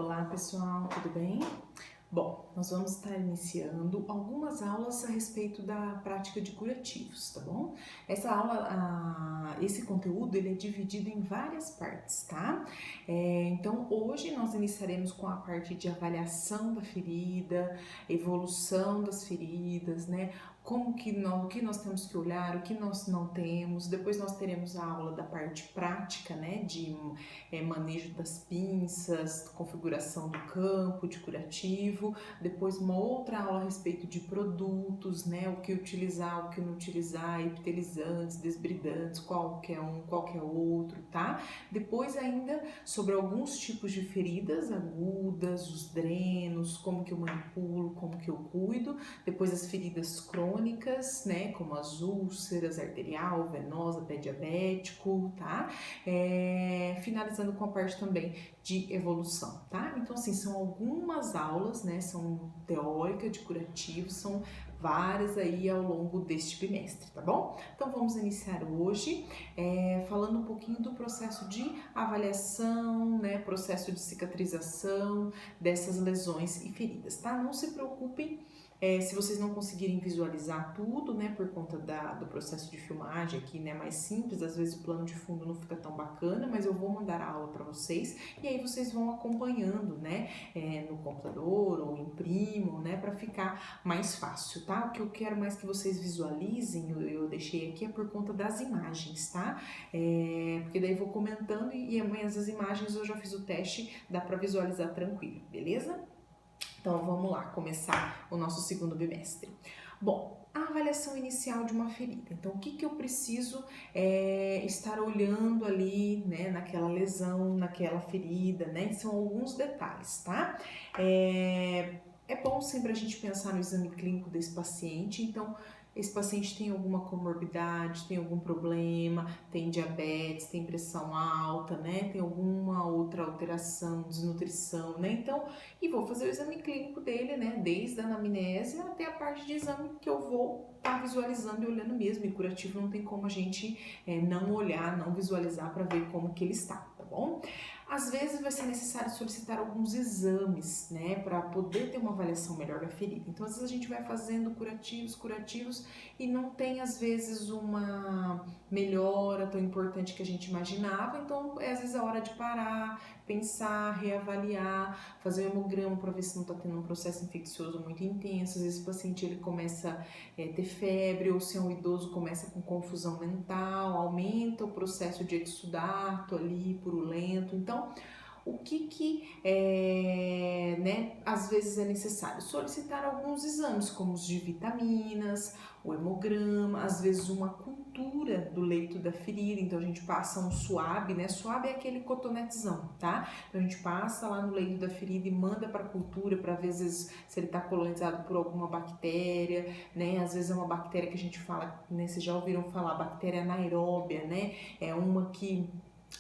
Olá pessoal, tudo bem? Bom, nós vamos estar iniciando algumas aulas a respeito da prática de curativos, tá bom? Essa aula, esse conteúdo, ele é dividido em várias partes, tá? Então, hoje nós iniciaremos com a parte de avaliação da ferida, evolução das feridas, né? O que nós temos que olhar, o que nós não temos. Depois nós teremos a aula da parte prática, né? De manejo das pinças, configuração do campo de curativo. Depois uma outra aula a respeito de produtos, né? O que utilizar, o que não utilizar, epitelizantes, desbridantes, qualquer um, qualquer outro, tá? Depois ainda sobre alguns tipos de feridas agudas, os drenos, como que eu manipulo, como que eu cuido. Depois as feridas crônicas, né? Como as úlceras, arterial, venosa, pé diabético, tá? Finalizando com a parte também de evolução, tá? Então, assim, são algumas aulas, né? São teórica de curativo, são várias aí ao longo deste bimestre, tá bom? Então, vamos iniciar hoje falando um pouquinho do processo de avaliação, né? Processo de cicatrização dessas lesões e feridas, tá? Não se preocupem se vocês não conseguirem visualizar tudo, né, por conta do processo de filmagem aqui, né, mais simples, às vezes o plano de fundo não fica tão bacana, mas eu vou mandar a aula para vocês e aí vocês vão acompanhando, né, no computador ou imprimam, né, para ficar mais fácil, tá? O que eu quero mais que vocês visualizem, eu deixei aqui, é por conta das imagens, tá? Porque daí eu vou comentando e amanhã as imagens eu já fiz o teste, dá para visualizar tranquilo, beleza? Então vamos lá, começar o nosso segundo bimestre. Bom, a avaliação inicial de uma ferida. Então, o que eu preciso estar olhando ali, né, naquela lesão, naquela ferida, né? São alguns detalhes, tá? É bom sempre a gente pensar no exame clínico desse paciente. Então, esse paciente tem alguma comorbidade, tem algum problema, tem diabetes, tem pressão alta, né? Tem alguma outra alteração, desnutrição, né? Então, e vou fazer o exame clínico dele, né? Desde a anamnese até a parte de exame que eu vou estar visualizando e olhando mesmo. E curativo não tem como a gente não olhar, não visualizar para ver como que ele está, tá bom? Às vezes vai ser necessário solicitar alguns exames, né, para poder ter uma avaliação melhor da ferida. Então, às vezes a gente vai fazendo curativos e não tem, às vezes, uma melhora tão importante que a gente imaginava. Então, às vezes é hora de parar, pensar, reavaliar, fazer um hemograma para ver se não está tendo um processo infeccioso muito intenso. Às vezes o paciente ele começa a ter febre, ou se é um idoso começa com confusão mental, aumenta o processo de exudato ali, purulento. Então, o que né, às vezes é necessário solicitar alguns exames, como os de vitaminas, o hemograma, às vezes uma cultura do leito da ferida. Então a gente passa um suave, né? Suave é aquele cotonetezão, tá? Então a gente passa lá no leito da ferida e manda para cultura para ver às vezes se ele está colonizado por alguma bactéria, né? Às vezes é uma bactéria que a gente fala, né? Vocês já ouviram falar, bactéria anaeróbia, né? É uma que,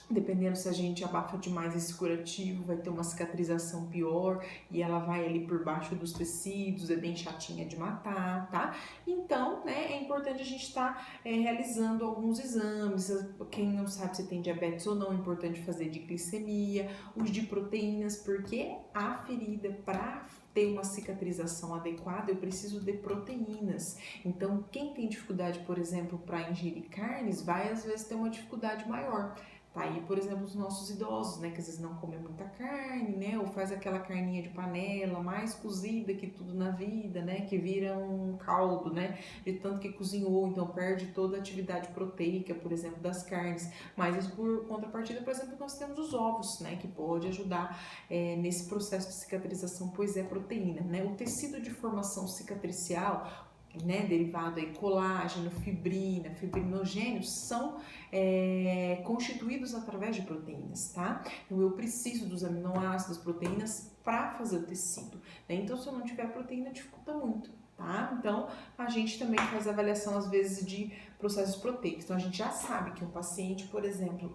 dependendo se a gente abafa demais esse curativo, vai ter uma cicatrização pior e ela vai ali por baixo dos tecidos, é bem chatinha de matar, tá? Então, né, é importante a gente estar realizando alguns exames. Quem não sabe se tem diabetes ou não, é importante fazer de glicemia, os de proteínas, porque a ferida, para ter uma cicatrização adequada, eu preciso de proteínas. Então, quem tem dificuldade, por exemplo, para ingerir carnes, vai às vezes ter uma dificuldade maior. Tá aí, por exemplo, os nossos idosos, né, que às vezes não comem muita carne, né, ou faz aquela carninha de panela mais cozida que tudo na vida, né, que vira um caldo, né, de tanto que cozinhou, então perde toda a atividade proteica, por exemplo, das carnes. Mas por contrapartida, por exemplo, nós temos os ovos, né, que pode ajudar nesse processo de cicatrização, pois é proteína, né. O tecido de formação cicatricial, né, derivado aí colágeno, fibrina, fibrinogênios, são constituídos através de proteínas, tá? Então eu preciso dos aminoácidos, proteínas para fazer o tecido, né? Então se eu não tiver proteína dificulta muito, tá? Então a gente também faz avaliação às vezes de processos proteicos. Então a gente já sabe que um paciente, por exemplo,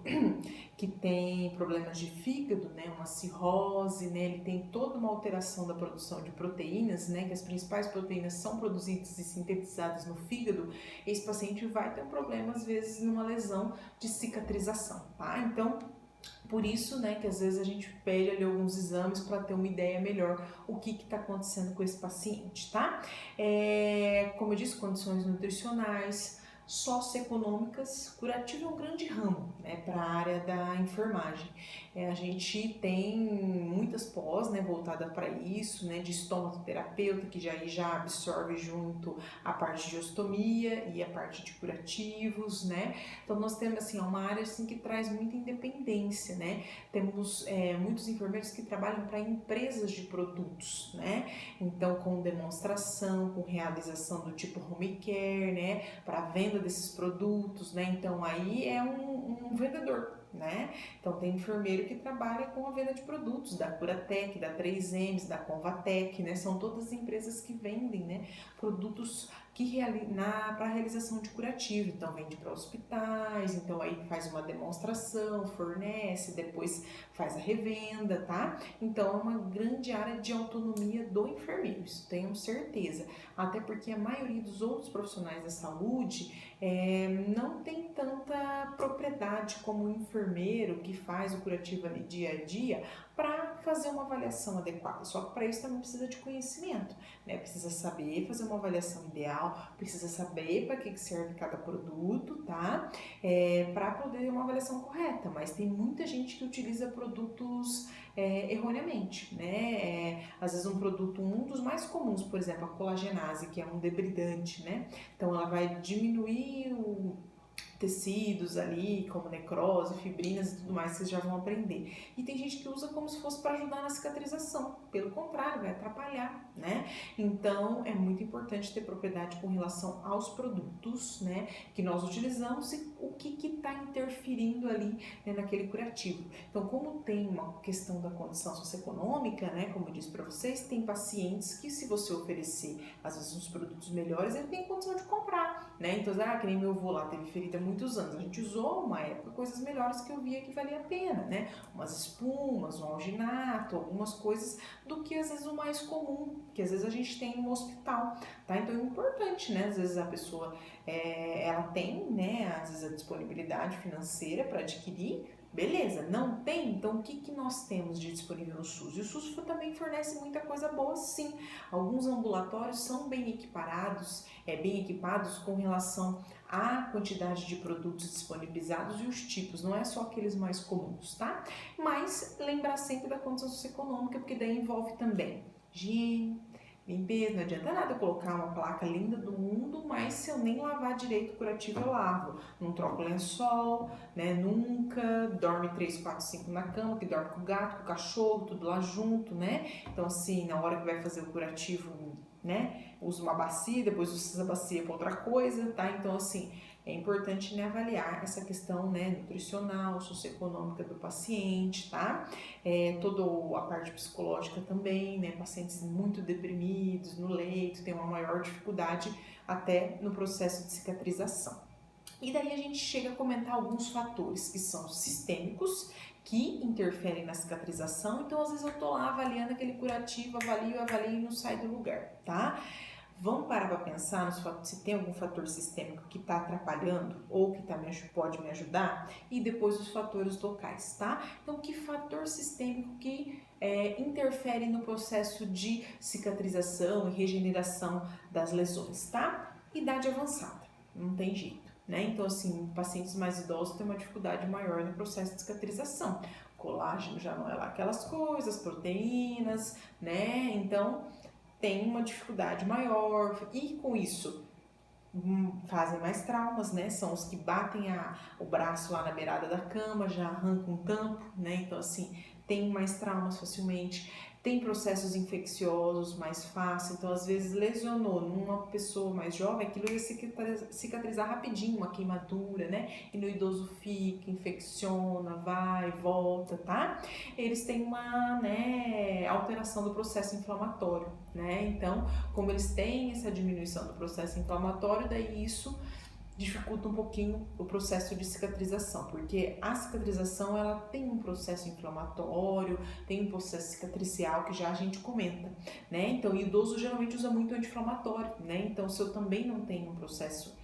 que tem problemas de fígado, né, uma cirrose, né, ele tem toda uma alteração da produção de proteínas, né, que as principais proteínas são produzidas e sintetizadas no fígado, esse paciente vai ter um problema às vezes numa lesão de cicatrização, tá? Então Por isso, né, que às vezes a gente pede ali alguns exames para ter uma ideia melhor o que está acontecendo com esse paciente, tá? Como eu disse, condições nutricionais, socioeconômicas, curativo é um grande ramo, né, para a área da enfermagem. A gente tem muitas pós, né, voltada para isso, né, de estomaterapeuta, que já absorve junto a parte de ostomia e a parte de curativos, né? Então nós temos assim uma área assim que traz muita independência, né? Temos muitos enfermeiros que trabalham para empresas de produtos, né? Então com demonstração, com realização do tipo home care, né? Para a venda desses produtos, né? Então aí é um vendedor, né? Então tem enfermeiro que trabalha com a venda de produtos da Curatec, da 3Ms, da Convatec, né? São todas empresas que vendem, né, produtos que para a realização de curativo. Então vende para hospitais, então aí faz uma demonstração, fornece, depois faz a revenda, tá? Então é uma grande área de autonomia do enfermeiro, isso tenho certeza. Até porque a maioria dos outros profissionais da saúde não tem tanta propriedade como o enfermeiro que faz o curativo ali dia a dia para fazer uma avaliação adequada. Só que para isso também precisa de conhecimento, né? Precisa saber fazer uma avaliação ideal, precisa saber para que serve cada produto, tá? Para poder uma avaliação correta. Mas tem muita gente que utiliza produtos erroneamente, né? Às vezes um produto, um dos mais comuns, por exemplo, a colagenase, que é um debridante, né? Então ela vai diminuir o tecidos ali, como necrose, fibrinas e tudo mais, vocês já vão aprender. E tem gente que usa como se fosse para ajudar na cicatrização, pelo contrário, vai atrapalhar, né? Então é muito importante ter propriedade com relação aos produtos, né, que nós utilizamos e o que está interferindo ali, né, naquele curativo. Então, como tem uma questão da condição socioeconômica, né, como eu disse para vocês, tem pacientes que se você oferecer, às vezes, uns produtos melhores, ele tem condição de comprar, né? Então, que nem meu avô lá teve ferida há muitos anos, a gente usou uma época coisas melhores que eu via que valia a pena, né? Umas espumas, um alginato, algumas coisas do que às vezes o mais comum, que às vezes a gente tem no hospital, tá? Então é importante, né? Às vezes a pessoa ela tem, né? Às vezes a disponibilidade financeira para adquirir. Beleza, não tem? Então o que nós temos de disponível no SUS? E o SUS também fornece muita coisa boa, sim. Alguns ambulatórios são bem equipados com relação à quantidade de produtos disponibilizados e os tipos, não é só aqueles mais comuns, tá? Mas lembrar sempre da condição socioeconômica, porque daí envolve também higiene, limpeza. Não adianta nada eu colocar uma placa linda do mundo, mas se eu nem lavar direito o curativo eu lavo. Não troco lençol, né? Nunca. Dorme 3, 4, 5 na cama, que dorme com o gato, com o cachorro, tudo lá junto, né? Então assim, na hora que vai fazer o curativo, né, usa uma bacia, depois usa essa bacia para outra coisa, tá? Então assim, é importante, né, avaliar essa questão, né, nutricional, socioeconômica do paciente, tá? Toda a parte psicológica também, né? Pacientes muito deprimidos no leito, tem uma maior dificuldade até no processo de cicatrização. E daí a gente chega a comentar alguns fatores que são sistêmicos, que interferem na cicatrização. Então, às vezes eu tô lá avaliando aquele curativo, avalio e não sai do lugar, tá? Vamos parar para pensar se tem algum fator sistêmico que está atrapalhando ou que pode me ajudar, e depois os fatores locais, tá? Então, que fator sistêmico que interfere no processo de cicatrização e regeneração das lesões, tá? Idade avançada, não tem jeito, né? Então, assim, pacientes mais idosos têm uma dificuldade maior no processo de cicatrização. Colágeno já não é lá aquelas coisas, proteínas, né? Então, tem uma dificuldade maior e com isso fazem mais traumas, né? São os que batem o braço lá na beirada da cama, já arrancam um tampo, né? Então assim, tem mais traumas facilmente, tem processos infecciosos mais fácil, então às vezes lesionou numa pessoa mais jovem, aquilo ia cicatrizar rapidinho, uma queimadura, né? E no idoso fica, infecciona, vai, volta, tá? Eles têm uma, né, alteração do processo inflamatório, né? Então, como eles têm essa diminuição do processo inflamatório, daí isso dificulta um pouquinho o processo de cicatrização, porque a cicatrização ela tem um processo inflamatório, tem um processo cicatricial que já a gente comenta, né? Então, o idoso geralmente usa muito anti-inflamatório, né? Então, se eu também não tenho um processo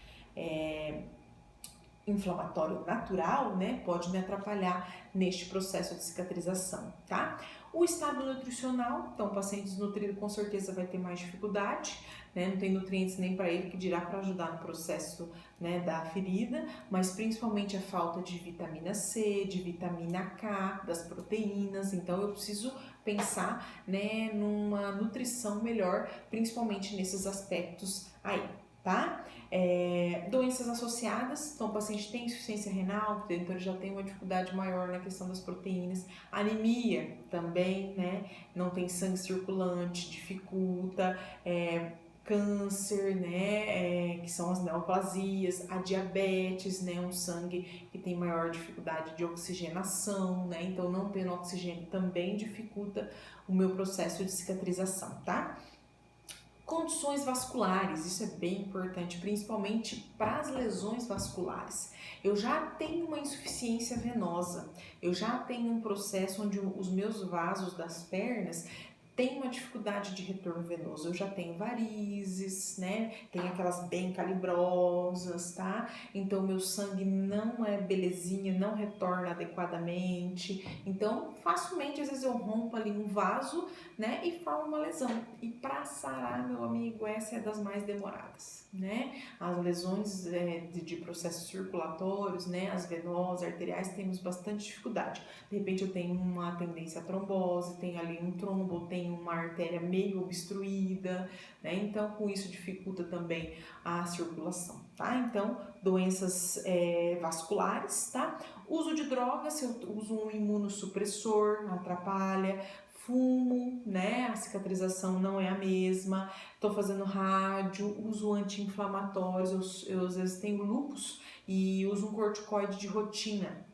inflamatório natural, né, pode me atrapalhar neste processo de cicatrização, tá? O estado nutricional, então o paciente desnutrido com certeza vai ter mais dificuldade, né, não tem nutrientes nem para ele, que dirá para ajudar no processo, né, da ferida, mas principalmente a falta de vitamina C, de vitamina K, das proteínas, então eu preciso pensar, né, numa nutrição melhor, principalmente nesses aspectos aí, tá? Doenças associadas, então o paciente tem insuficiência renal, então ele já tem uma dificuldade maior na questão das proteínas, anemia também, né, não tem sangue circulante, dificulta, câncer, né, que são as neoplasias, a diabetes, né, um sangue que tem maior dificuldade de oxigenação, né, então não tendo oxigênio também dificulta o meu processo de cicatrização, tá? Condições vasculares, isso é bem importante, principalmente para as lesões vasculares. Eu já tenho uma insuficiência venosa, eu já tenho um processo onde os meus vasos das pernas tem uma dificuldade de retorno venoso, eu já tenho varizes, né, tem aquelas bem calibrosas, tá? Então meu sangue não é belezinha, não retorna adequadamente, então facilmente às vezes eu rompo ali um vaso, né, e formo uma lesão. E para sarar, meu amigo, essa é das mais demoradas, né? As lesões de processos circulatórios, né, as venosas, arteriais, temos bastante dificuldade. De repente eu tenho uma tendência à trombose, tenho ali um trombo, tenho uma artéria meio obstruída, né? Então com isso dificulta também a circulação, tá? Então doenças vasculares, tá? Uso de drogas, se eu uso um imunossupressor, atrapalha. Fumo, né? A cicatrização não é a mesma. Tô fazendo rádio, uso anti-inflamatórios, eu às vezes tenho lúpus e uso um corticoide de rotina.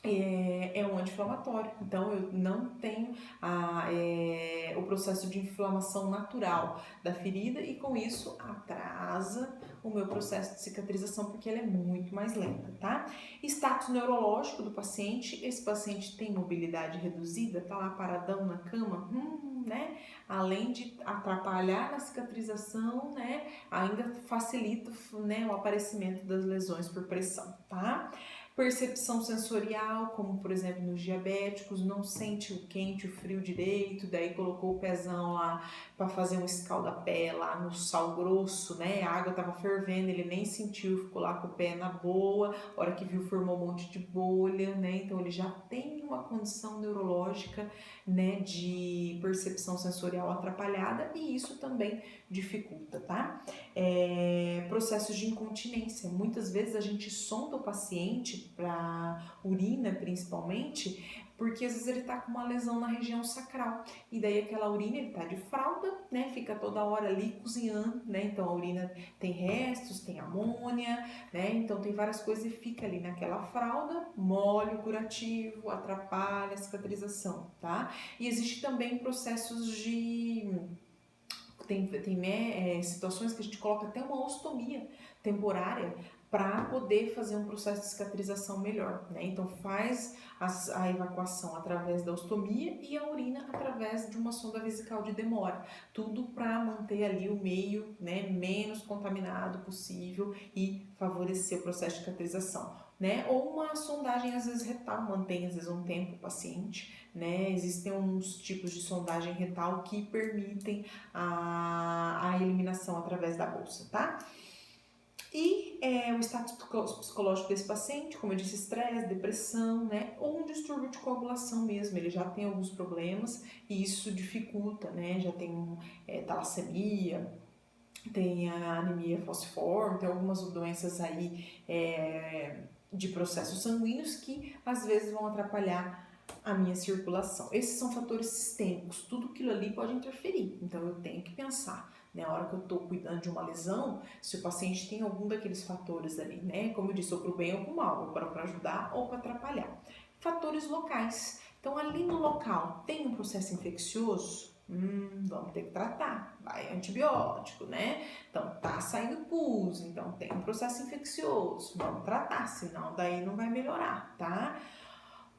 É um anti-inflamatório, então eu não tenho o processo de inflamação natural da ferida e com isso atrasa o meu processo de cicatrização porque ele é muito mais lento, tá? Status neurológico do paciente, esse paciente tem mobilidade reduzida, tá lá paradão na cama, né? Além de atrapalhar na cicatrização, né? Ainda facilita, né, o aparecimento das lesões por pressão, tá? Percepção sensorial, como por exemplo nos diabéticos, não sente o quente, o frio direito, daí colocou o pezão lá para fazer um escaldapé lá no sal grosso, né? A água estava fervendo, ele nem sentiu, ficou lá com o pé na boa, a hora que viu formou um monte de bolha, né? Então ele já tem uma condição neurológica, né, de percepção sensorial atrapalhada e isso também dificulta, tá? Processos de incontinência, muitas vezes a gente sonda o paciente para urina principalmente, porque às vezes ele tá com uma lesão na região sacral e daí aquela urina, ele tá de fralda, né, fica toda hora ali cozinhando, né, então a urina tem restos, tem amônia, né, então tem várias coisas e fica ali naquela fralda, mole curativo, atrapalha a cicatrização, tá? E existe também processos de tem situações que a gente coloca até uma ostomia temporária para poder fazer um processo de cicatrização melhor, né? Então faz a evacuação através da ostomia e a urina através de uma sonda vesical de demora, tudo para manter ali o meio, né, menos contaminado possível e favorecer o processo de cicatrização, né? Ou uma sondagem às vezes retal, mantém às vezes um tempo o paciente, né? Existem uns tipos de sondagem retal que permitem a eliminação através da bolsa, tá? E o status psicológico desse paciente, como eu disse, estresse, depressão, né? Ou um distúrbio de coagulação mesmo, ele já tem alguns problemas e isso dificulta, né? Já tem talassemia, tem a anemia falciforme, tem algumas doenças aí de processos sanguíneos que às vezes vão atrapalhar a minha circulação. Esses são fatores sistêmicos, tudo aquilo ali pode interferir, então eu tenho que pensar, né, na hora que eu estou cuidando de uma lesão, se o paciente tem algum daqueles fatores ali, né, como eu disse, ou para o bem ou para o mal, ou para ajudar ou para atrapalhar. Fatores locais, então ali no local tem um processo infeccioso, vamos ter que tratar, vai antibiótico, né? Então tá saindo pus, então tem um processo infeccioso, vamos tratar, senão daí não vai melhorar, tá?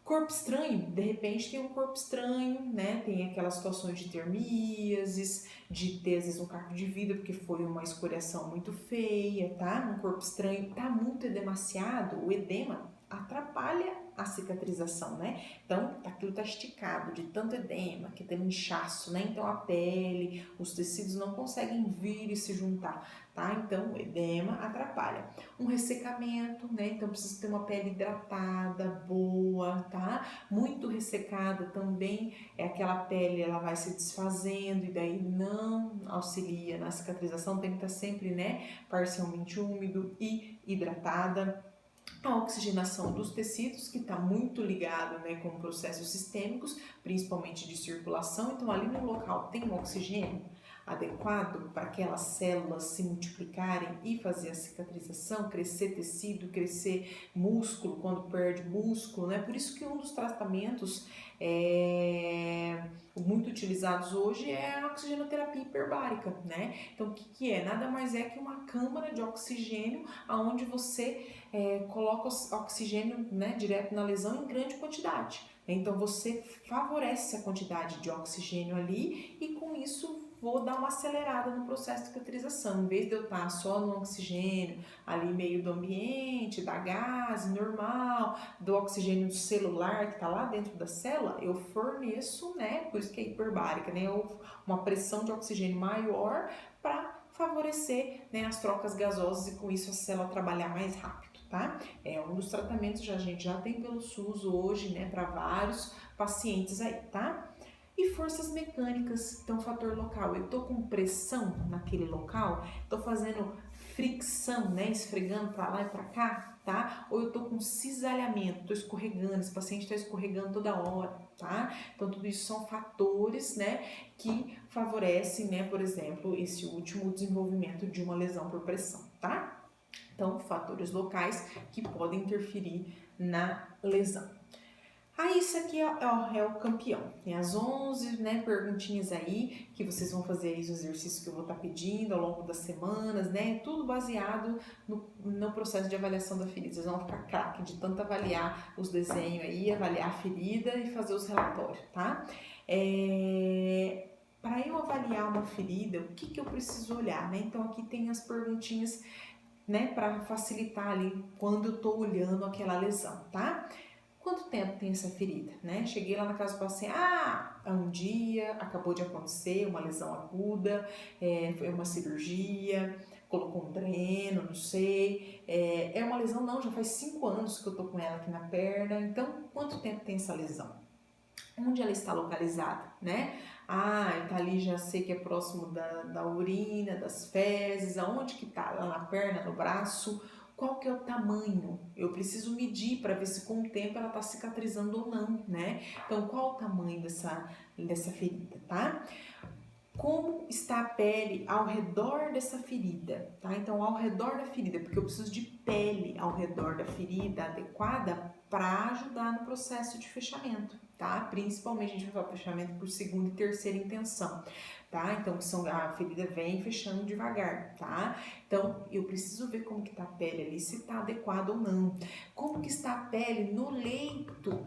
Corpo estranho, de repente tem um corpo estranho, né? Tem aquelas situações de ter miases, de ter às vezes um caco de vidro porque foi uma escoriação muito feia, tá? Um corpo estranho tá muito edemaciado, o edema atrapalha a cicatrização, né? Então, aquilo tá esticado de tanto edema, que tem um inchaço, né? Então a pele, os tecidos não conseguem vir e se juntar, tá? Então, o edema atrapalha. Um ressecamento, né? Então precisa ter uma pele hidratada, boa, tá? Muito ressecada também é aquela pele, ela vai se desfazendo e daí não auxilia na cicatrização, tem que estar sempre, né, parcialmente úmido e hidratada. A oxigenação dos tecidos, que está muito ligado, né, com processos sistêmicos, principalmente de circulação. Então, ali no local tem um oxigênio adequado para aquelas células se multiplicarem e fazer a cicatrização, crescer tecido, crescer músculo quando perde músculo, né? Por isso que um dos tratamentos muito utilizados hoje é a oxigenoterapia hiperbárica, né? Então, o que é? Nada mais é que uma câmara de oxigênio onde você coloca oxigênio, né, direto na lesão em grande quantidade. Então você favorece a quantidade de oxigênio ali e com isso vou dar uma acelerada no processo de cicatrização. Em vez de eu estar só no oxigênio ali meio do ambiente, da gase normal, do oxigênio celular que está lá dentro da célula, eu forneço, né, por isso que é hiperbárica, né, uma pressão de oxigênio maior para favorecer, né, as trocas gasosas e com isso a célula trabalhar mais rápido. Tá? É um dos tratamentos que a gente já tem pelo SUS hoje, né, para vários pacientes aí, tá? E forças mecânicas, então fator local, eu tô com pressão naquele local, tô fazendo fricção, né, esfregando para lá e para cá, tá? Ou eu tô com cisalhamento, tô escorregando, esse paciente tá escorregando toda hora, tá? Então tudo isso são fatores, né, que favorecem, né, por exemplo, esse último desenvolvimento de uma lesão por pressão, tá? Então, fatores locais que podem interferir na lesão. Aí, isso aqui é o campeão. Tem as 11, né, perguntinhas aí, que vocês vão fazer aí os exercícios que eu vou estar pedindo ao longo das semanas, né? Tudo baseado no processo de avaliação da ferida. Vocês vão ficar craque de tanto avaliar os desenhos aí, avaliar a ferida e fazer os relatórios, tá? Para eu avaliar uma ferida, o que eu preciso olhar, né? Então, aqui tem as perguntinhas, né, para facilitar ali quando eu tô olhando aquela lesão, tá? Quanto tempo tem essa ferida, né? Cheguei lá na casa do paciente, há um dia, acabou de acontecer uma lesão aguda, foi uma cirurgia, colocou um dreno, não sei, é uma lesão não, já faz 5 anos que eu tô com ela aqui na perna, então quanto tempo tem essa lesão? Onde ela está localizada, né? Tá ali, já sei que é próximo da urina, das fezes, aonde que tá? Lá na perna, no braço? Qual que é o tamanho? Eu preciso medir para ver se com o tempo ela tá cicatrizando ou não, né? Então, qual o tamanho dessa ferida, tá? Como está a pele ao redor dessa ferida, tá? Então, ao redor da ferida, porque eu preciso de pele ao redor da ferida adequada para ajudar no processo de fechamento, tá? Principalmente a gente vai falar fechamento por segunda e terceira intenção, tá? Então, a ferida vem fechando devagar, tá? Então, eu preciso ver como que tá a pele ali, se tá adequado ou não. Como que está a pele no leito,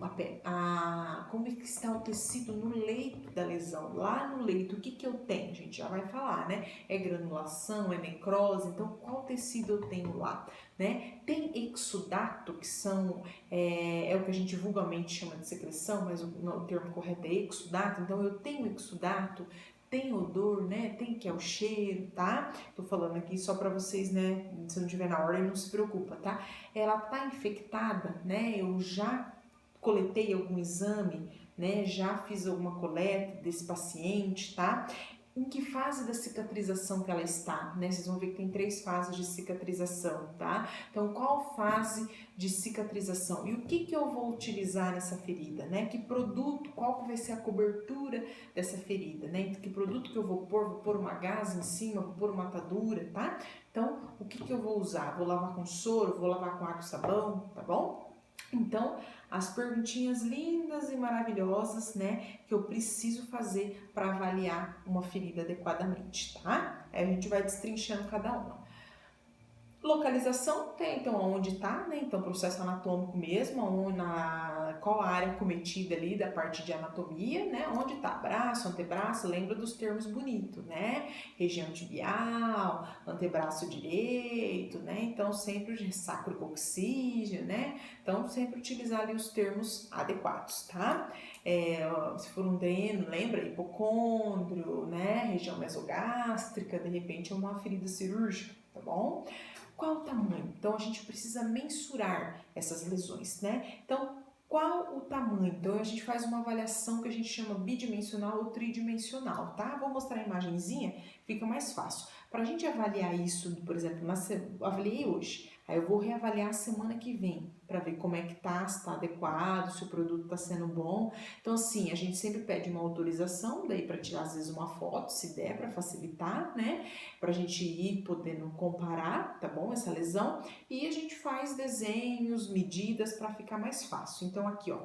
como que está o tecido no leito da lesão, lá no leito, o que eu tenho? A gente já vai falar, né? É granulação, é necrose, então qual tecido eu tenho lá, né? Tem exudato, que são, é o que a gente vulgarmente chama de secreção, mas o termo correto é exudato, então eu tenho exudato, tem odor, né? Tem que é o cheiro, tá? Tô falando aqui só para vocês, né? Se não tiver na ordem, não se preocupa, tá? Ela tá infectada, né? Eu já coletei algum exame, né? Já fiz alguma coleta desse paciente, tá? Em que fase da cicatrização que ela está, né? Vocês vão ver que tem 3 fases de cicatrização, tá? Então, qual fase de cicatrização? E o que eu vou utilizar nessa ferida, né? Que produto, qual que vai ser a cobertura dessa ferida, né? Que produto que eu vou pôr? Vou pôr uma gase em cima, vou pôr uma atadura, tá? Então, o que eu vou usar? Vou lavar com soro, vou lavar com água e sabão, tá bom? Então, as perguntinhas lindas e maravilhosas, né, que eu preciso fazer para avaliar uma ferida adequadamente, tá? Aí a gente vai destrinchando cada uma. Localização tem, então, onde está, né? Então, processo anatômico mesmo, qual a área cometida ali da parte de anatomia, né? Onde está braço, antebraço, lembra dos termos bonitos, né? Região tibial, antebraço direito, né? Então, sempre o sacrococcígeo, né? Então, sempre utilizar ali os termos adequados, tá? Se for um dreno, lembra? Hipocôndrio, né? Região mesogástrica, de repente é uma ferida cirúrgica, tá bom? Qual o tamanho? Então, a gente precisa mensurar essas lesões, né? Então, qual o tamanho? Então, a gente faz uma avaliação que a gente chama bidimensional ou tridimensional, tá? Vou mostrar a imagenzinha, fica mais fácil. Para a gente avaliar isso, por exemplo, avaliei hoje, aí eu vou reavaliar a semana que vem, para ver como é que tá, se está adequado, se o produto está sendo bom. Então, assim, a gente sempre pede uma autorização, daí para tirar às vezes uma foto, se der, para facilitar, né? Para a gente ir podendo comparar, tá bom? Essa lesão. E a gente faz desenhos, medidas para ficar mais fácil. Então, aqui, ó,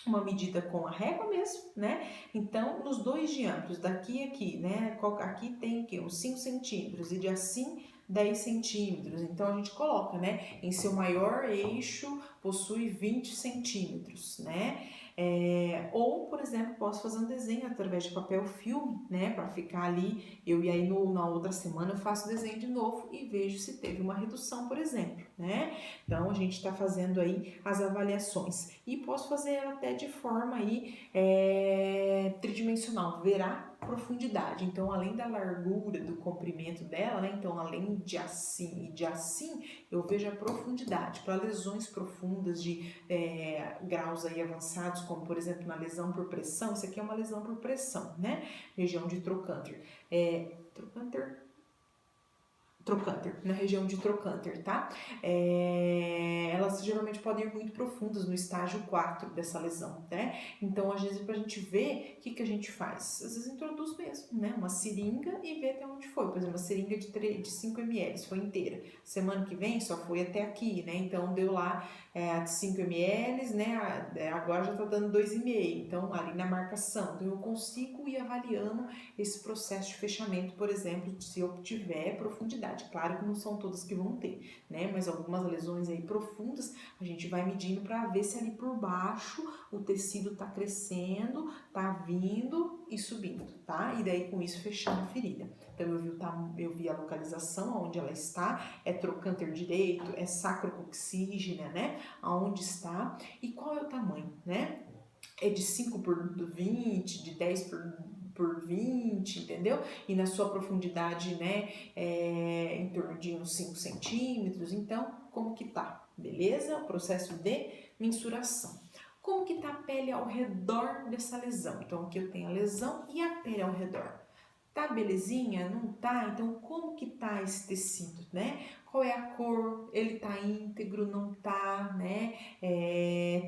uma medida com a régua mesmo, né? Então, nos dois diâmetros, daqui e aqui, né? Aqui tem o quê? Uns 5 centímetros e de assim 10 centímetros. Então, a gente coloca, né? Em seu maior eixo possui 20 centímetros, né? Ou, por exemplo, posso fazer um desenho através de papel filme, né? Para ficar ali, e aí na outra semana eu faço o desenho de novo e vejo se teve uma redução, por exemplo, né? Então, a gente está fazendo aí as avaliações. E posso fazer até de forma aí, tridimensional, verá profundidade. Então, além da largura, do comprimento dela, né? Então, além de assim e de assim, eu vejo a profundidade. Para lesões profundas de graus aí avançados, como por exemplo na lesão por pressão, isso aqui é uma lesão por pressão, né? Região de trocânter. Trocânter, na região de trocânter, tá? Elas geralmente podem ir muito profundas no estágio 4 dessa lesão, né? Então, às vezes, pra gente ver, o que a gente faz? Às vezes introduz mesmo, né? Uma seringa e vê até onde foi. Por exemplo, uma seringa de 5 ml, foi inteira. Semana que vem só foi até aqui, né? Então, deu lá de 5 ml, né? Agora já tá dando 2,5. Então, ali na marcação. Então, eu consigo ir avaliando esse processo de fechamento, por exemplo, se eu tiver profundidade. Claro que não são todas que vão ter, né? Mas algumas lesões aí profundas, a gente vai medindo para ver se ali por baixo o tecido tá crescendo, tá vindo e subindo, tá? E daí com isso fechando a ferida. Então eu vi a localização onde ela está, é trocânter direito, é sacrococcígea, né? Aonde está e qual é o tamanho, né? É de 5 por 20, de 10 por 20, entendeu? E na sua profundidade, né, em torno de uns 5 centímetros. Então, como que tá? Beleza? O processo de mensuração. Como que tá a pele ao redor dessa lesão? Então, aqui eu tenho a lesão e a pele ao redor. Tá belezinha? Não tá? Então, como que tá esse tecido, né? Qual é a cor? Ele tá íntegro? Não tá, né?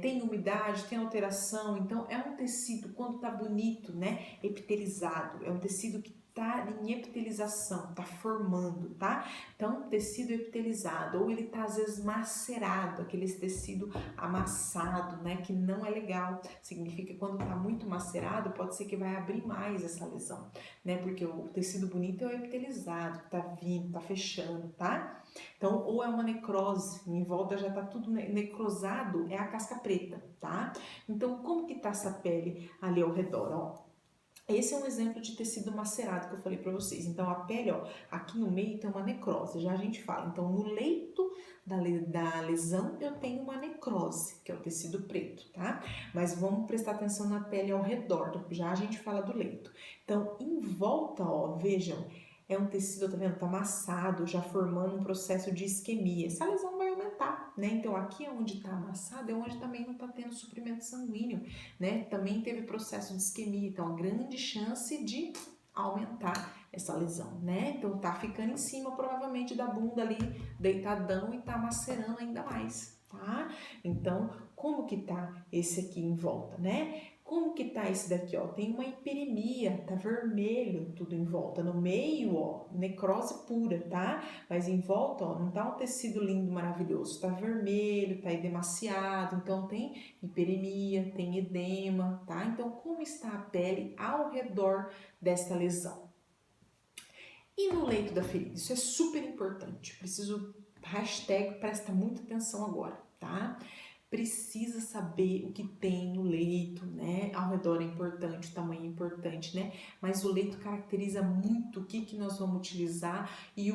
Tem umidade? Tem alteração? Então, é um tecido, quando tá bonito, né? Epitelizado. É um tecido que tá em epitelização, tá formando, tá? Então, tecido epitelizado, ou ele tá às vezes macerado, aquele tecido amassado, né? Que não é legal. Significa que quando tá muito macerado, pode ser que vai abrir mais essa lesão, né? Porque o tecido bonito é o epitelizado, que tá vindo, tá fechando, tá? Então, ou é uma necrose, em volta já tá tudo necrosado, é a casca preta, tá? Então, como que tá essa pele ali ao redor, ó? Esse é um exemplo de tecido macerado que eu falei para vocês. Então, a pele, ó, aqui no meio tem uma necrose, já a gente fala. Então, no leito da lesão, eu tenho uma necrose, que é o tecido preto, tá? Mas vamos prestar atenção na pele ao redor, já a gente fala do leito. Então, em volta, ó, vejam, é um tecido, tá vendo? Tá amassado, já formando um processo de isquemia. Essa lesão vai aumentar, né? Então, aqui onde tá amassado é onde também não tá tendo suprimento sanguíneo, né? Também teve processo de isquemia, então a grande chance de aumentar essa lesão, né? Então tá ficando em cima provavelmente da bunda ali, deitadão e tá macerando ainda mais, tá? Então, como que tá esse aqui em volta, né? Como que tá esse daqui, ó? Tem uma hiperemia, tá vermelho tudo em volta. No meio, ó, necrose pura, tá? Mas em volta, ó, não tá um tecido lindo, maravilhoso. Tá vermelho, tá edemaciado, então tem hiperemia, tem edema, tá? Então, como está a pele ao redor desta lesão? E no leito da ferida? Isso é super importante. Preciso hashtag presta muita atenção agora, tá? Precisa saber o que tem no leito, né? Ao redor é importante, o tamanho é importante, né? Mas o leito caracteriza muito o que nós vamos utilizar e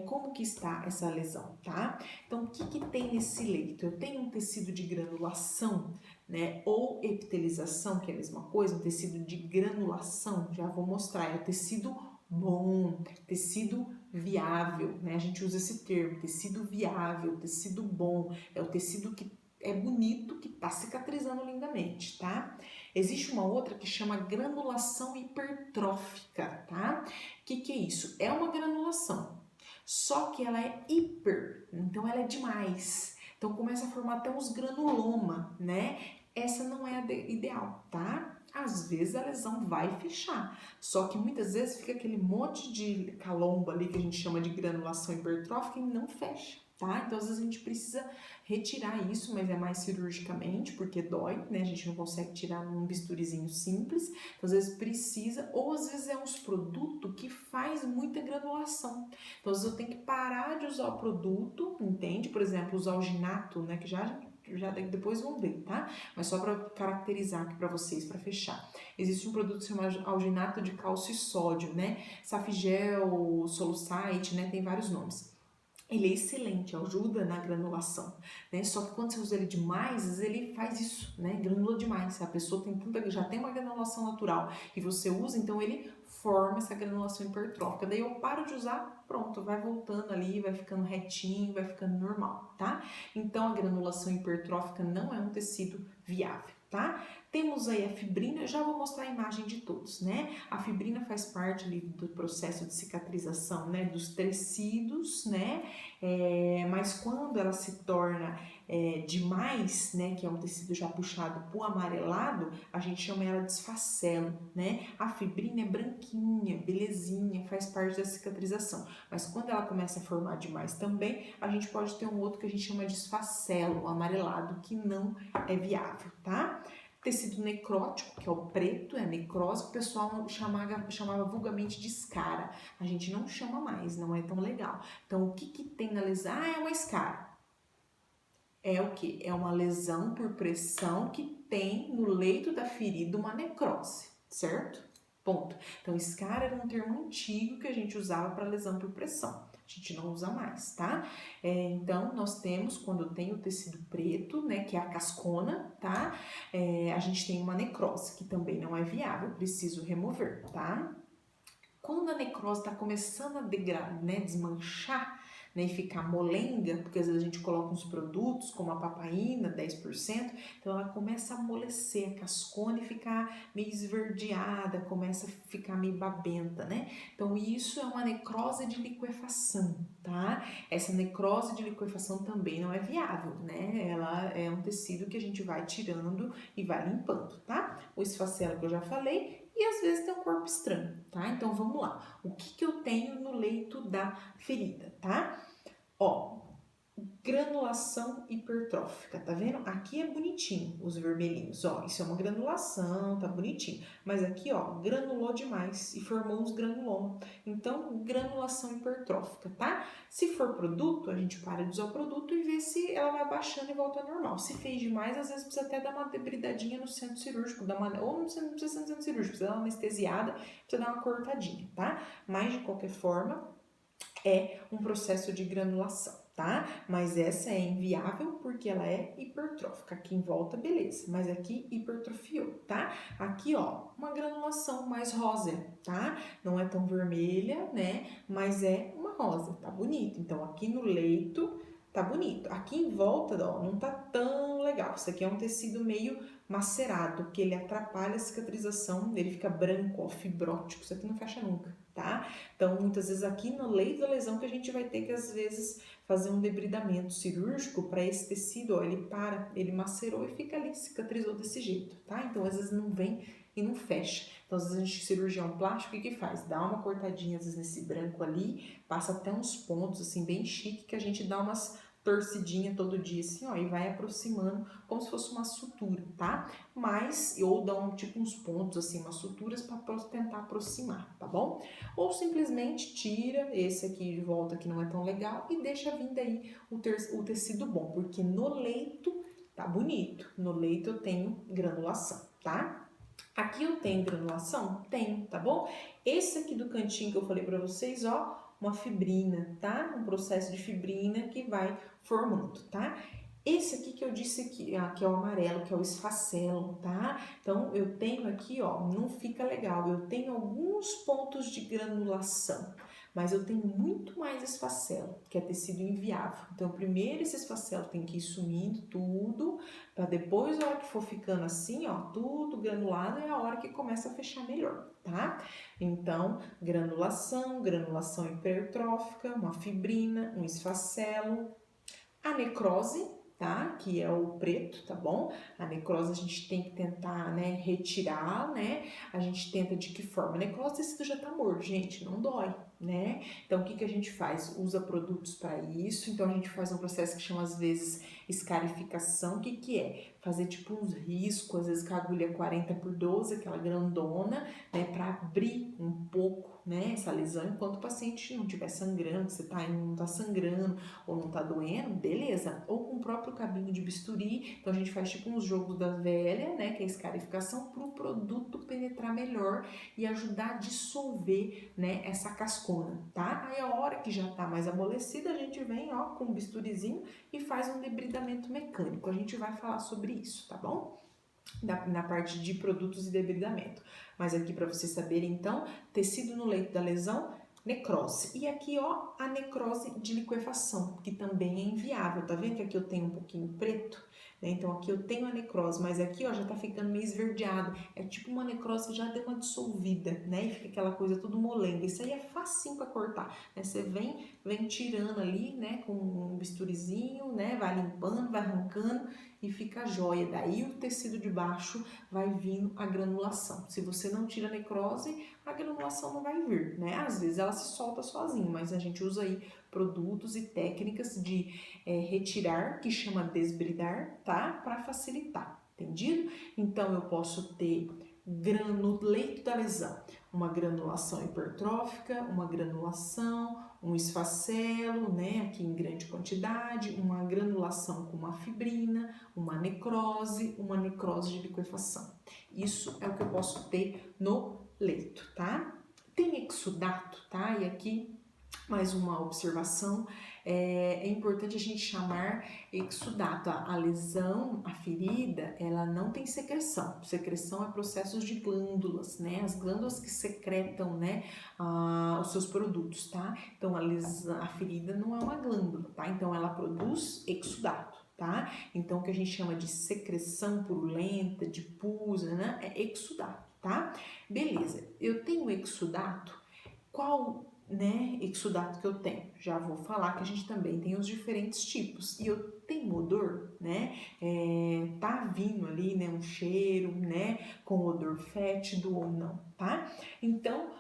como que está essa lesão, tá? Então, o que tem nesse leito? Eu tenho um tecido de granulação, né? Ou epitelização, que é a mesma coisa, um tecido de granulação, já vou mostrar, é o tecido bom, tecido viável, né? A gente usa esse termo, tecido viável, tecido bom, é o tecido que é bonito, que está cicatrizando lindamente, tá? Existe uma outra que chama granulação hipertrófica, tá? O que é isso? É uma granulação, só que ela é hiper, então ela é demais. Então começa a formar até uns granuloma, né? Essa não é a ideal, tá? Às vezes a lesão vai fechar, só que muitas vezes fica aquele monte de calomba ali que a gente chama de granulação hipertrófica e não fecha, tá? Então às vezes a gente precisa retirar isso, mas é mais cirurgicamente, porque dói, né? A gente não consegue tirar num bisturizinho simples, então às vezes precisa, ou às vezes é uns produtos que faz muita granulação. Então às vezes eu tenho que parar de usar o produto, entende? Por exemplo, usar o alginato, né? Que já depois vão ver, tá? Mas só para caracterizar aqui para vocês, para fechar. Existe um produto chamado alginato de cálcio e sódio, né? Safigel, Solucite, né? Tem vários nomes. Ele é excelente, ajuda na granulação, né? Só que quando você usa ele demais, ele faz isso, né? Granula demais. A pessoa já tem uma granulação natural e você usa, então ele forma essa granulação hipertrófica. Daí eu paro de usar, pronto, vai voltando ali, vai ficando retinho, vai ficando normal, tá? Então a granulação hipertrófica não é um tecido viável, tá? Temos aí a fibrina, já vou mostrar a imagem de todos, né? A fibrina faz parte ali do processo de cicatrização, né? Dos tecidos, né? Mas quando ela se torna demais, né? Que é um tecido já puxado pro amarelado, a gente chama ela de esfacelo, né? A fibrina é branquinha, belezinha, faz parte da cicatrização. Mas quando ela começa a formar demais também, a gente pode ter um outro que a gente chama de esfacelo, amarelado, que não é viável, tá? Tecido necrótico, que é o preto, é a necrose, que o pessoal chamava vulgarmente de escara. A gente não chama mais, não é tão legal. Então, o que tem na lesão? Ah, é uma escara. É o que? É uma lesão por pressão que tem no leito da ferida uma necrose, certo? Ponto. Então, escara era um termo antigo que a gente usava para lesão por pressão. A gente não usa mais, tá? Então, nós temos, quando tem o tecido preto, né, que é a cascona, tá? A gente tem uma necrose, que também não é viável, preciso remover, tá? Quando a necrose está começando a degradar, né, desmanchar, né, e ficar molenga, porque às vezes a gente coloca uns produtos como a papaina, 10%, então ela começa a amolecer a cascona e ficar meio esverdeada, começa a ficar meio babenta, né? Então isso é uma necrose de liquefação, tá? Essa necrose de liquefação também não é viável, né? Ela é um tecido que a gente vai tirando e vai limpando, tá? O esfacelo que eu já falei, e às vezes tem um corpo estranho, tá? Então vamos lá. O que eu tenho no leito da ferida, tá? Ó, granulação hipertrófica, tá vendo? Aqui é bonitinho, os vermelhinhos, ó, isso é uma granulação, tá bonitinho. Mas aqui, ó, granulou demais e formou uns granuloma. Então, granulação hipertrófica, tá? Se for produto, a gente para de usar o produto e vê se ela vai baixando e volta ao normal. Se fez demais, às vezes precisa até dar uma debridadinha no centro cirúrgico, ou não precisa ser no centro cirúrgico, precisa dar uma anestesiada, precisa dar uma cortadinha, tá? Mas, de qualquer forma, é um processo de granulação, tá? Mas essa é inviável porque ela é hipertrófica. Aqui em volta, beleza, mas aqui hipertrofiou, tá? Aqui, ó, uma granulação mais rosa, tá? Não é tão vermelha, né? Mas é uma rosa, tá bonito. Então, aqui no leito, tá bonito. Aqui em volta, ó, não tá tão legal. Isso aqui é um tecido meio macerado, que ele atrapalha a cicatrização, ele fica branco, ó, fibrótico. Isso aqui não fecha nunca, tá? Então, muitas vezes aqui no leito da lesão que a gente vai ter que, às vezes, fazer um debridamento cirúrgico para esse tecido, ó, ele macerou e fica ali, cicatrizou desse jeito, tá? Então, às vezes não vem e não fecha. Então, às vezes a gente, cirurgião plástico, o que faz? Dá uma cortadinha, às vezes, nesse branco ali, passa até uns pontos, assim, bem chique, que a gente dá umas torcidinha todo dia assim, ó, e vai aproximando como se fosse uma sutura, tá? Mas, ou dá tipo uns pontos assim, umas suturas para tentar aproximar, tá bom? Ou simplesmente tira esse aqui de volta que não é tão legal e deixa vindo aí o tecido bom, porque no leito tá bonito, no leito eu tenho granulação, tá? Aqui eu tenho granulação? Tenho, tá bom? Esse aqui do cantinho que eu falei pra vocês, ó, uma fibrina, tá? Um processo de fibrina que vai formando, tá? Esse aqui que eu disse que é o amarelo, que é o esfacelo, tá? Então, eu tenho aqui, ó, não fica legal, eu tenho alguns pontos de granulação, mas eu tenho muito mais esfacelo, que é tecido inviável. Então, primeiro esse esfacelo tem que ir sumindo tudo, para depois, a hora que for ficando assim, ó, tudo granulado, é a hora que começa a fechar melhor, tá? Então, granulação hipertrófica, uma fibrina, um esfacelo, a necrose, tá? Que é o preto, tá bom? A necrose a gente tem que tentar, né, retirar, né? A gente tenta de que forma? A necrose, o tecido já tá morto, gente, não dói, né? Então, o que que a gente faz? Usa produtos para isso. Então, a gente faz um processo que chama, às vezes, escarificação. O que que é? Fazer, tipo, uns riscos, às vezes, com a agulha 40x12, aquela grandona, né? Para abrir um pouco, né? Essa lesão, enquanto o paciente não estiver sangrando, você não tá sangrando, ou não tá doendo, beleza. Ou com o próprio cabinho de bisturi, então a gente faz tipo uns jogos da velha, né, que é a escarificação, para o produto penetrar melhor e ajudar a dissolver, né, essa cascona, tá? Aí a hora que já tá mais amolecida, a gente vem, ó, com um bisturizinho e faz um debridamento mecânico. A gente vai falar sobre isso, tá bom? Na parte de produtos e debridamento. Mas aqui para vocês saberem, então, tecido no leito da lesão, necrose. E aqui, ó, a necrose de liquefação, que também é inviável. Tá vendo que aqui eu tenho um pouquinho preto? Né? Então, aqui eu tenho a necrose, mas aqui, ó, já tá ficando meio esverdeado. É tipo uma necrose que já deu uma dissolvida, né? E fica aquela coisa tudo molenga. Isso aí é facinho para cortar, né? Você vem tirando ali, né, com um bisturizinho, né? Vai limpando, vai arrancando e fica a joia. Daí o tecido de baixo vai vindo a granulação. Se você não tira a necrose, a granulação não vai vir, né? Às vezes ela se solta sozinha, mas a gente usa aí produtos e técnicas de retirar, que chama desbridar, tá? Para facilitar, entendido? Então eu posso ter no leito da lesão, uma granulação hipertrófica, uma granulação, um esfacelo, né, aqui em grande quantidade, uma granulação com uma fibrina, uma necrose de liquefação. Isso é o que eu posso ter no leito, tá? Tem exudato, tá? E aqui mais uma observação, é importante a gente chamar exudato. A lesão, a ferida, ela não tem secreção. Secreção é processos de glândulas, né? As glândulas que secretam, né, os seus produtos, tá? Então, a ferida não é uma glândula, tá? Então, ela produz exudato, tá? Então, o que a gente chama de secreção purulenta, de pus, né, é exudato, tá? Beleza, eu tenho exudato, qual, né, exudato que eu tenho? Já vou falar que a gente também tem os diferentes tipos. E eu tenho odor, né? Tá vindo ali, né, um cheiro, né, com odor fétido ou não, tá? Então,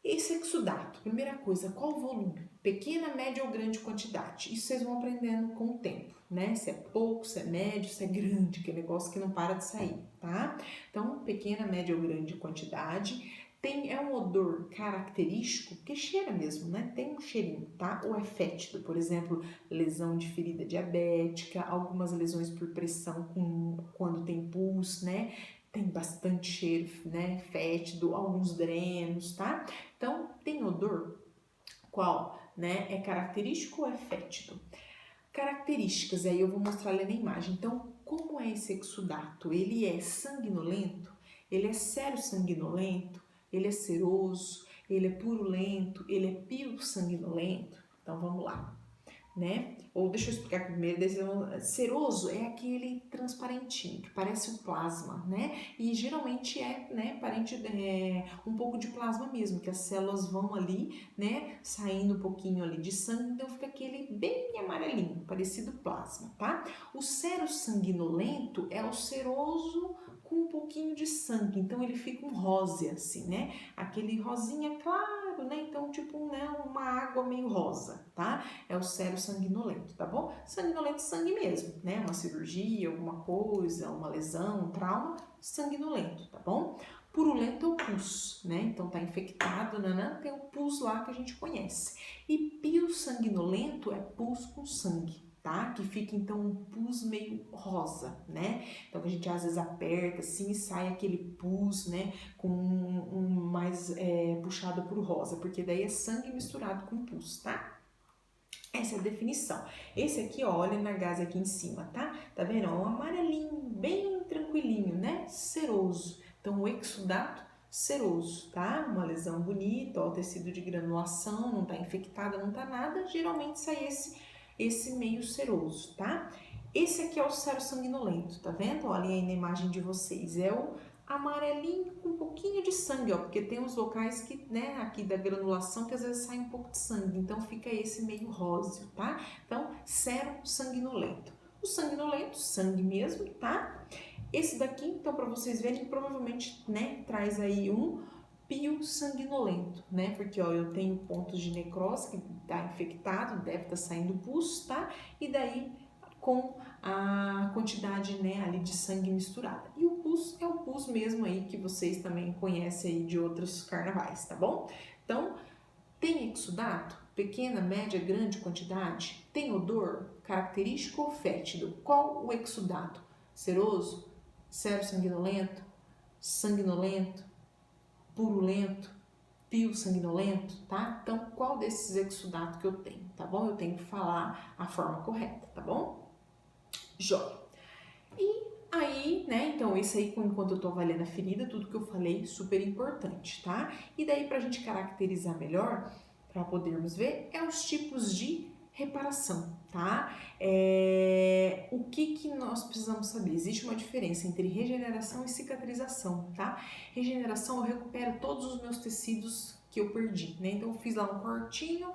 esse exudato, primeira coisa, qual o volume? Pequena, média ou grande quantidade? Isso vocês vão aprendendo com o tempo, né? Se é pouco, se é médio, se é grande, que é negócio que não para de sair, tá? Então, pequena, média ou grande quantidade. É um odor característico, que cheira mesmo, né? Tem um cheirinho, tá? Ou é fétido, por exemplo, lesão de ferida diabética, algumas lesões por pressão quando tem pus, né? Tem bastante cheiro, né? Fétido, alguns drenos, tá? Então, tem odor? Qual, né? É característico ou é fétido? Características, aí eu vou mostrar ali na imagem. Então, como é esse exudato? Ele é sanguinolento? Ele é sério-sanguinolento? Ele é seroso? Ele é purulento? Ele é pio-sanguinolento? Então, vamos lá, né? Ou deixa eu explicar primeiro. Seroso é aquele transparentinho, que parece um plasma, né? E geralmente né, um pouco de plasma mesmo, que as células vão ali, né, saindo um pouquinho ali de sangue, então fica aquele bem amarelinho, parecido plasma, tá? O sero sanguinolento é o seroso com um pouquinho de sangue, então ele fica um rosa assim, né? Aquele rosinha claro, né? Então tipo, né, uma água meio rosa, tá? É o sérum sanguinolento, tá bom? Sanguinolento, sangue mesmo, né? Uma cirurgia, alguma coisa, uma lesão, um trauma, sanguinolento, tá bom? Purulento é o pus, né? Então tá infectado, tem o pus lá que a gente conhece. E pio sanguinolento é pus com sangue, tá? Que fica então um pus meio rosa, né? Então a gente às vezes aperta assim e sai aquele pus, né? Com um mais puxado pro rosa, porque daí é sangue misturado com pus, tá? Essa é a definição. Esse aqui, ó, olha na gase aqui em cima, tá? Tá vendo? Ó, um amarelinho, bem tranquilinho, né? Seroso. Então, o exudato seroso, tá? Uma lesão bonita, ó, tecido de granulação, não tá infectada, não tá nada. Geralmente sai esse meio seroso, tá? Esse aqui é o sérum sanguinolento, tá vendo? Olha aí na imagem de vocês. É o amarelinho com um pouquinho de sangue, ó, porque tem uns locais que, né, aqui da granulação que às vezes sai um pouco de sangue, então fica esse meio róseo, tá? Então, sérum sanguinolento. O sanguinolento, sangue mesmo, tá? Esse daqui, então, para vocês verem, provavelmente, né, traz aí um pio sanguinolento, né? Porque, ó, eu tenho pontos de necrose que tá infectado, deve estar saindo pus, tá? E daí com a quantidade, né, ali de sangue misturada. E o pus é o pus mesmo aí que vocês também conhecem aí de outros carnavais, tá bom? Então, tem exudato? Pequena, média, grande quantidade? Tem odor? Característico ou fétido? Qual o exudato? Seroso? Sérum sanguinolento? Sanguinolento? Purulento? Pio sanguinolento, tá? Então, qual desses exudatos que eu tenho, tá bom? Eu tenho que falar a forma correta, tá bom? Jóia. E aí, né, então esse aí, enquanto eu tô avaliando a ferida, tudo que eu falei, super importante, tá? E daí, pra gente caracterizar melhor, para podermos ver, é os tipos de reparação, tá? O que nós precisamos saber? Existe uma diferença entre regeneração e cicatrização, tá? Regeneração, eu recupero todos os meus tecidos que eu perdi, né? Então, eu fiz lá um cortinho,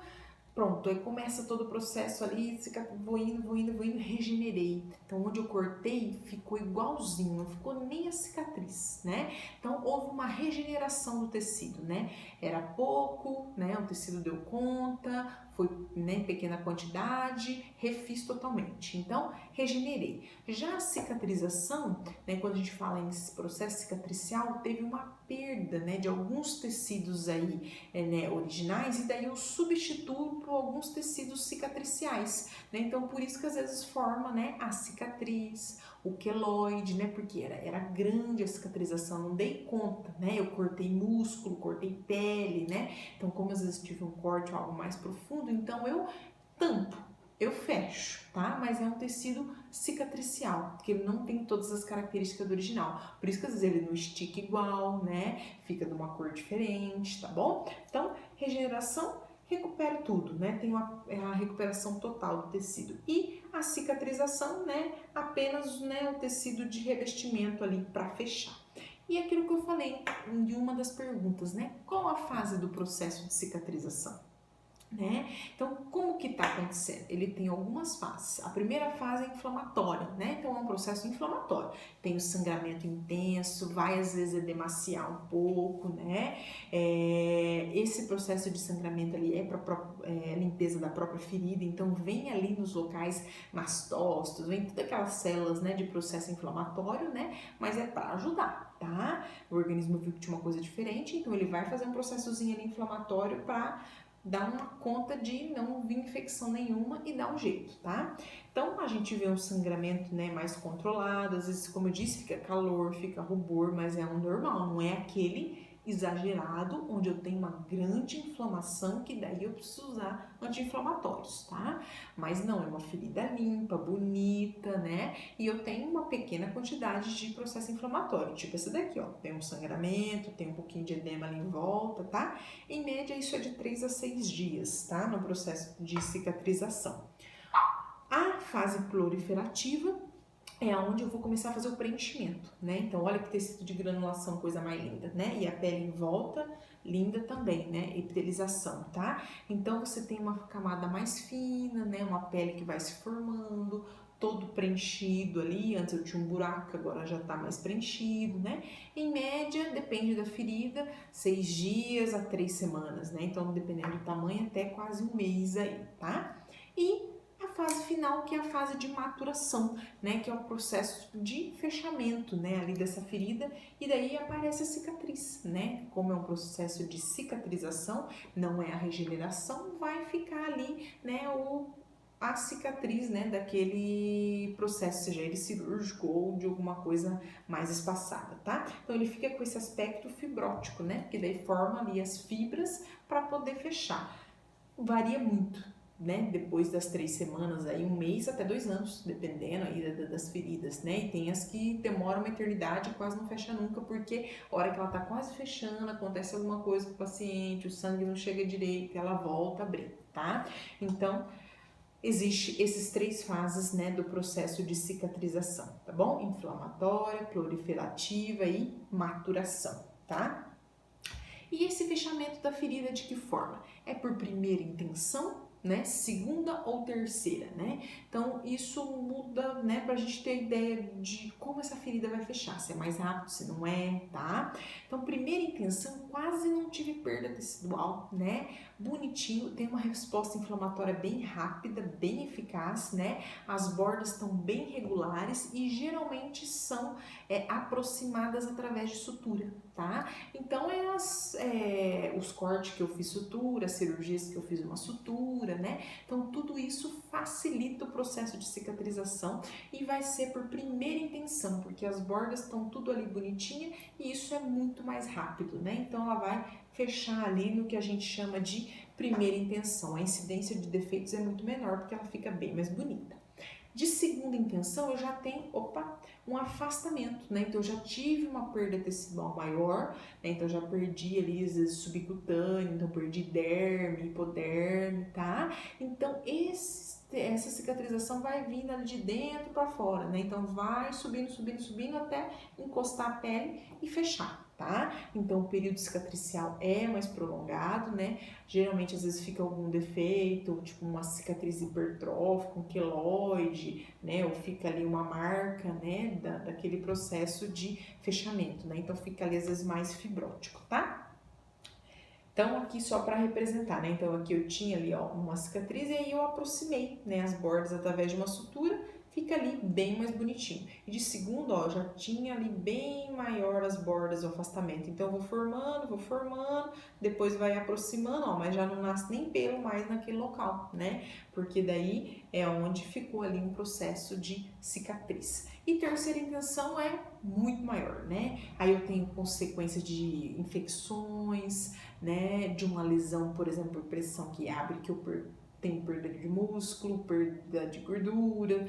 pronto, aí começa todo o processo ali, vou indo, regenerei. Então, onde eu cortei, ficou igualzinho, não ficou nem a cicatriz, né? Então, houve uma regeneração do tecido, né? Era pouco, né? O tecido deu conta, foi, né, em pequena quantidade, refiz totalmente. Então, regenerei. Já a cicatrização, né, quando a gente fala em processo cicatricial, teve uma perda, né, de alguns tecidos aí, né, originais, e daí eu substituo por alguns tecidos cicatriciais, né? Então, por isso que às vezes forma, né, a cicatriz, o queloide, né? Porque era grande a cicatrização, não dei conta, né? Eu cortei músculo, cortei pele, né? Então, como às vezes tive um corte ou algo mais profundo, então eu tampo, eu fecho, tá? Mas é um tecido cicatricial, porque ele não tem todas as características do original. Por isso que às vezes ele não estica igual, né? Fica de uma cor diferente, tá bom? Então, regeneração, recupero tudo, né? Tem a recuperação total do tecido. E a cicatrização, né? Apenas, né, o tecido de revestimento ali para fechar. E aquilo que eu falei em uma das perguntas, né? Qual a fase do processo de cicatrização? Né? Então, como que está acontecendo? Ele tem algumas fases. A primeira fase é inflamatória, né? Então, é um processo inflamatório. Tem o sangramento intenso, vai às vezes edemaciar um pouco, né? Esse processo de sangramento ali é para limpeza da própria ferida, então vem ali nos locais mastócitos, vem todas aquelas células, né, de processo inflamatório, né? Mas é para ajudar, tá? O organismo viu que tinha uma coisa diferente, então ele vai fazer um processozinho ali inflamatório para dar uma conta de não vir infecção nenhuma e dar um jeito, tá? Então, a gente vê um sangramento, né, mais controlado, às vezes, como eu disse, fica calor, fica rubor, mas é um normal, não é aquele exagerado, onde eu tenho uma grande inflamação, que daí eu preciso usar anti-inflamatórios, tá? Mas não, é uma ferida limpa, bonita, né? E eu tenho uma pequena quantidade de processo inflamatório, tipo esse daqui, ó, tem um sangramento, tem um pouquinho de edema ali em volta, tá? Em média, isso é de 3 a 6 dias, tá? No processo de cicatrização. A fase proliferativa é onde eu vou começar a fazer o preenchimento, né? Então, olha que tecido de granulação, coisa mais linda, né? E a pele em volta, linda também, né? Epitelização, tá? Então, você tem uma camada mais fina, né? Uma pele que vai se formando, todo preenchido ali. Antes eu tinha um buraco, agora já tá mais preenchido, né? Em média, depende da ferida, 6 dias a 3 semanas, né? Então, dependendo do tamanho, até quase um mês aí, tá? E a fase final, que é a fase de maturação, né? Que é o processo de fechamento, né? Ali dessa ferida, e daí aparece a cicatriz, né? Como é um processo de cicatrização, não é a regeneração, vai ficar ali, né? A cicatriz, né, daquele processo, seja ele cirúrgico ou de alguma coisa mais espaçada, tá? Então ele fica com esse aspecto fibrótico, né, que daí forma ali as fibras para poder fechar. Varia muito, né, depois das 3 semanas, aí 1 mês até 2 anos, dependendo aí das feridas, né, e tem as que demoram uma eternidade e quase não fecha nunca, porque a hora que ela tá quase fechando, acontece alguma coisa com o paciente, o sangue não chega direito, ela volta a abrir, tá? Então, existe esses 3 fases, né, do processo de cicatrização, tá bom? Inflamatória, proliferativa e maturação, tá? E esse fechamento da ferida de que forma? É por primeira intenção, né? Segunda ou terceira, né? Então isso muda, né, pra gente ter ideia de como essa ferida vai fechar, se é mais rápido, se não é, tá? Então, primeira intenção, quase não tive perda tecidual, né? Bonitinho, tem uma resposta inflamatória bem rápida, bem eficaz, né? As bordas estão bem regulares e geralmente são aproximadas através de sutura, tá? Então, os cortes que eu fiz sutura, as cirurgias que eu fiz uma sutura, né? Então, tudo isso facilita o processo de cicatrização e vai ser por primeira intenção, porque as bordas estão tudo ali bonitinha e isso é muito mais rápido, né? Então, ela vai fechar ali no que a gente chama de primeira intenção. A incidência de defeitos é muito menor porque ela fica bem mais bonita. De segunda intenção, eu já tenho, um afastamento, né? Então, eu já tive uma perda tecidual maior, né? Então, eu já perdi ali, às vezes, subcutâneo, então, perdi derme, hipoderme, tá? Então, essa cicatrização vai vindo ali de dentro para fora, né? Então, vai subindo, subindo, subindo até encostar a pele e fechar, tá? Então, o período cicatricial é mais prolongado, né? Geralmente, às vezes, fica algum defeito, tipo uma cicatriz hipertrófica, um queloide, né? Ou fica ali uma marca, né? Daquele processo de fechamento, né? Então, fica ali, às vezes, mais fibrótico, tá? Então, aqui só para representar, né? Então, aqui eu tinha ali, ó, uma cicatriz e aí eu aproximei, né, as bordas através de uma sutura, fica ali bem mais bonitinho. E de segundo, ó, já tinha ali bem maior as bordas, o afastamento. Então, eu vou formando, depois vai aproximando, ó, mas já não nasce nem pelo mais naquele local, né? Porque daí é onde ficou ali um processo de cicatriz. E terceira intenção é muito maior, né? Aí eu tenho consequência de infecções, né, de uma lesão, por exemplo, por pressão que abre, que eu tenho perda de músculo, perda de gordura,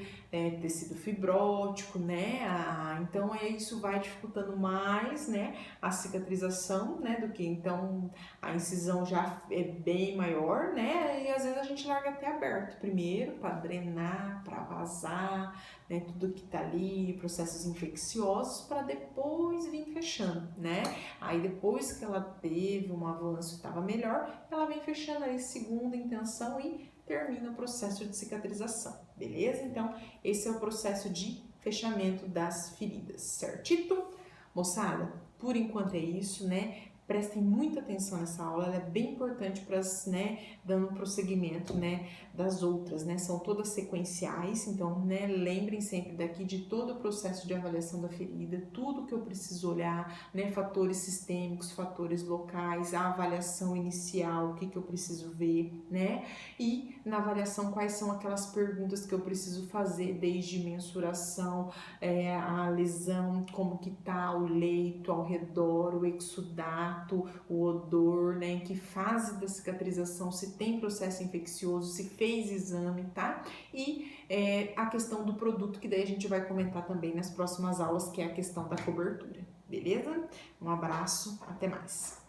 tecido fibrótico, né? Então isso vai dificultando mais, né, a cicatrização, né, do que então a incisão já é bem maior, né? E às vezes a gente larga até aberto primeiro para drenar, para vazar, né, tudo que tá ali, processos infecciosos, para depois vir fechando, né? Aí depois que ela teve um avanço e estava melhor, ela vem fechando aí segunda intenção e termina o processo de cicatrização, beleza? Então, esse é o processo de fechamento das feridas, certito? Moçada, por enquanto é isso, né? Prestem muita atenção nessa aula, ela é bem importante para, né, dando prosseguimento, né, das outras, né, são todas sequenciais, então, né, lembrem sempre daqui de todo o processo de avaliação da ferida, tudo que eu preciso olhar, né, fatores sistêmicos, fatores locais, a avaliação inicial, o que eu preciso ver, né, e na avaliação quais são aquelas perguntas que eu preciso fazer, desde mensuração, a lesão, como que tá o leito ao redor, o exudato, o odor, né, em que fase da cicatrização, se tem processo infeccioso, se fez exame, tá? E a questão do produto, que daí a gente vai comentar também nas próximas aulas, que é a questão da cobertura, beleza? Um abraço, até mais!